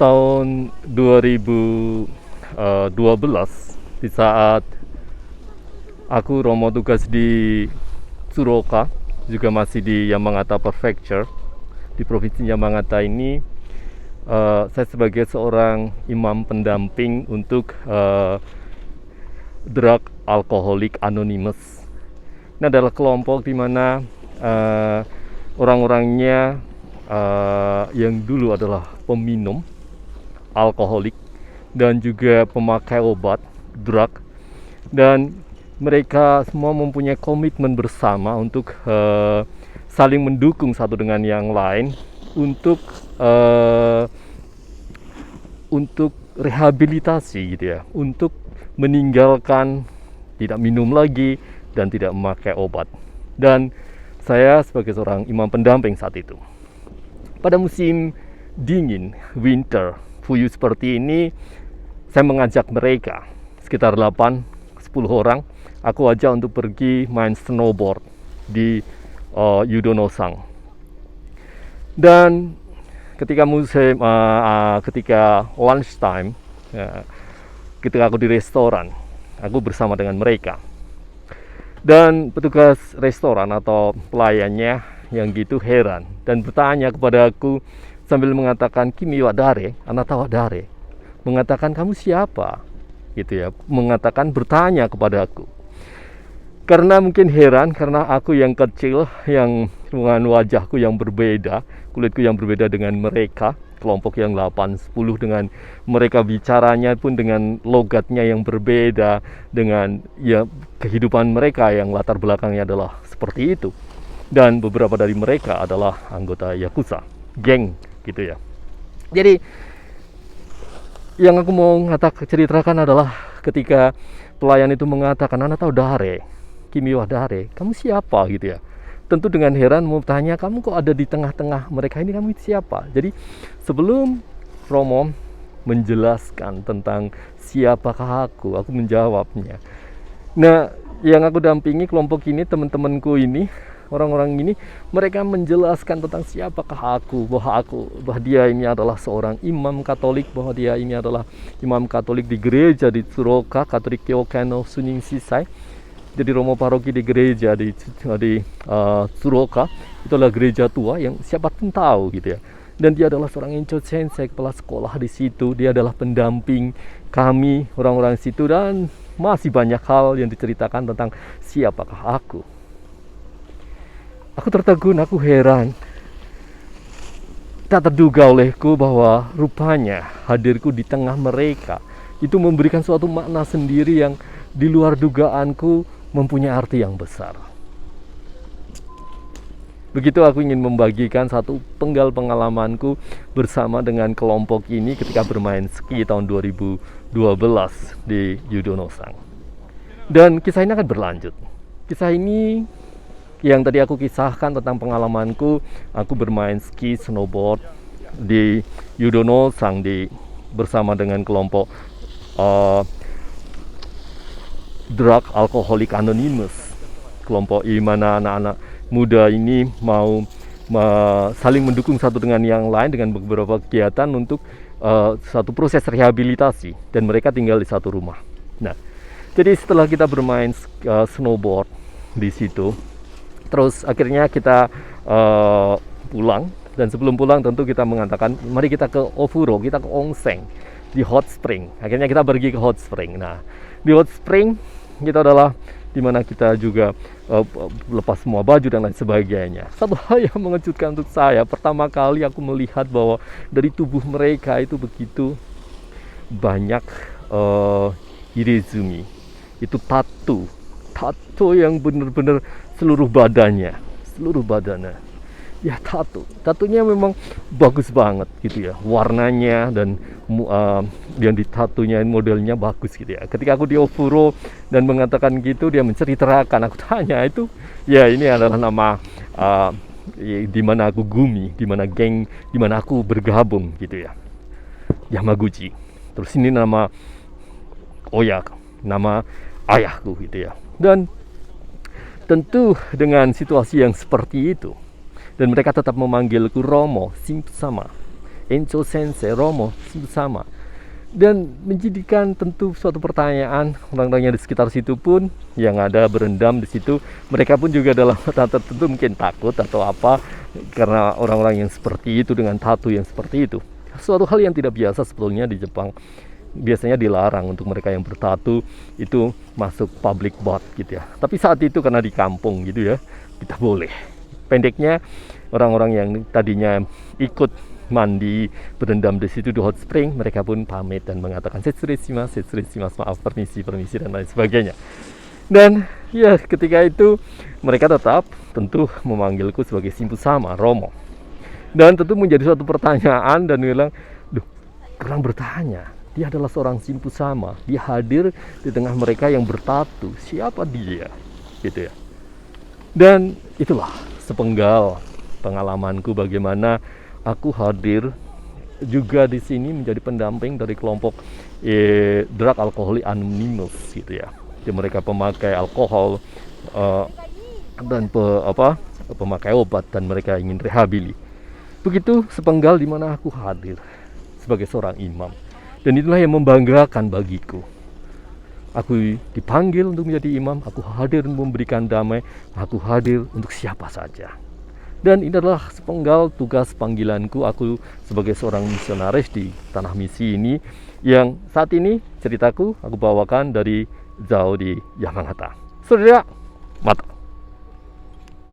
tahun 2012 di saat aku Romo tugas di Tsuruoka, juga masih di Yamagata Prefecture di provinsi Yamagata ini. Saya sebagai seorang imam pendamping untuk Drug Alcoholic Anonymous. Ini adalah kelompok di mana orang-orangnya yang dulu adalah peminum alkoholik dan juga pemakai obat, drug, dan mereka semua mempunyai komitmen bersama untuk saling mendukung satu dengan yang lain untuk rehabilitasi gitu ya, untuk meninggalkan tidak minum lagi dan tidak memakai obat. Dan saya sebagai seorang imam pendamping saat itu, pada musim dingin, winter, fuyu seperti ini, saya mengajak mereka sekitar 8-10 orang, aku ajak untuk pergi main snowboard di Yudono-sang. Dan ketika ketika lunch time, ketika aku di restoran, aku bersama dengan mereka. Dan petugas restoran atau pelayannya yang gitu heran dan bertanya kepada aku sambil mengatakan, "Kimi wa dare? Anata wa dare?" Mengatakan, "Kamu siapa?" Gitu ya, bertanya kepada aku. Karena mungkin heran, karena aku yang kecil, yang dengan wajahku yang berbeda, kulitku yang berbeda dengan mereka, kelompok yang 8-10, dengan mereka bicaranya pun dengan logatnya yang berbeda, dengan ya kehidupan mereka yang latar belakangnya adalah seperti itu. Dan beberapa dari mereka adalah anggota Yakuza, geng gitu ya. Jadi yang aku mau ceritakan adalah ketika pelayan itu mengatakan, "Ana tahu dare, Kimi wa dare?" Kamu siapa gitu ya. Tentu dengan heran mau tanya, "Kamu kok ada di tengah-tengah mereka ini, kamu siapa?" Jadi sebelum Romo menjelaskan tentang siapakah aku menjawabnya. Nah, yang aku dampingi kelompok ini, teman-temanku ini, orang-orang ini, mereka menjelaskan tentang siapakah aku, bahwa dia ini adalah seorang imam Katolik, bahwa dia ini adalah imam Katolik di gereja di Tsuruoka, Katolik Kyokai no Sunin Shisai. Jadi Romo paroki di gereja di Tsuruoka itu adalah gereja tua yang siapa pun tahu gitu ya. Dan dia adalah seorang Encho Sensei, kepala sekolah di situ. Dia adalah pendamping kami orang-orang situ, dan masih banyak hal yang diceritakan tentang siapakah aku. Aku tertegun, aku heran. Tak terduga olehku bahwa rupanya hadirku di tengah mereka itu memberikan suatu makna sendiri yang di luar dugaanku, mempunyai arti yang besar. Begitu aku ingin membagikan satu penggal pengalamanku bersama dengan kelompok ini ketika bermain ski tahun 2012 di Yudono-sang. Dan kisah ini akan berlanjut. Kisah ini yang tadi aku kisahkan tentang pengalamanku, aku bermain ski snowboard di Yudono-sang bersama dengan kelompok Drug Alcoholic Anonymous, kelompok di mana anak-anak muda ini mau saling mendukung satu dengan yang lain dengan beberapa kegiatan untuk satu proses rehabilitasi, dan mereka tinggal di satu rumah. Nah, jadi setelah kita bermain snowboard di situ, terus akhirnya kita pulang, dan sebelum pulang tentu kita mengatakan, mari kita ke Ofuro, kita ke onsen di hot spring. Akhirnya kita pergi ke hot spring. Nah, di hot spring kita adalah dimana kita juga lepas semua baju dan lain sebagainya. Satu hal yang mengejutkan untuk saya, pertama kali aku melihat bahwa dari tubuh mereka itu begitu banyak irezumi, itu tato yang benar-benar seluruh badannya. Ya, tatonya memang bagus banget gitu ya, warnanya dan yang ditatonya modelnya bagus gitu ya. Ketika aku di Ofuro dan mengatakan gitu, dia menceritakan, aku tanya, itu ya ini adalah nama di mana aku gumi, di mana geng, di mana aku bergabung gitu ya, Yamaguchi. Terus ini nama Oyak, nama ayahku gitu ya. Dan tentu dengan situasi yang seperti itu, dan mereka tetap memanggilku Romo, sama. Encho Sensei, Romo, sama. Dan menjadikan tentu suatu pertanyaan orang-orang yang di sekitar situ pun yang ada berendam di situ, mereka pun juga dalam mata tertentu mungkin takut atau apa karena orang-orang yang seperti itu dengan tato yang seperti itu. Suatu hal yang tidak biasa sebetulnya di Jepang. Biasanya dilarang untuk mereka yang bertato itu masuk public bath gitu ya. Tapi saat itu karena di kampung gitu ya, kita boleh. Pendeknya orang-orang yang tadinya ikut mandi berendam di situ di hot spring, mereka pun pamit dan mengatakan setsureshimasu, maaf, permisi dan lain sebagainya. Dan ya ketika itu mereka tetap tentu memanggilku sebagai Shimpu sama Romo. Dan tentu menjadi suatu pertanyaan dan bilang, duh, kurang bertanya. Dia adalah seorang Shimpu sama. Dia hadir di tengah mereka yang bertatu. Siapa dia? Gitu ya. Dan itulah sepenggal pengalamanku bagaimana aku hadir juga di sini menjadi pendamping dari kelompok Drug Alcoholic Anonymous gitu ya. Jadi mereka pemakai alkohol dan pemakai obat dan mereka ingin rehabilitasi. Begitu sepenggal di mana aku hadir sebagai seorang imam. Dan itulah yang membanggakan bagiku. Aku dipanggil untuk menjadi imam, aku hadir memberikan damai, aku hadir untuk siapa saja. Dan ini adalah sepenggal tugas panggilanku aku sebagai seorang misionaris di tanah misi ini, yang saat ini ceritaku aku bawakan dari Zao di Yamagata. Saudara, mata.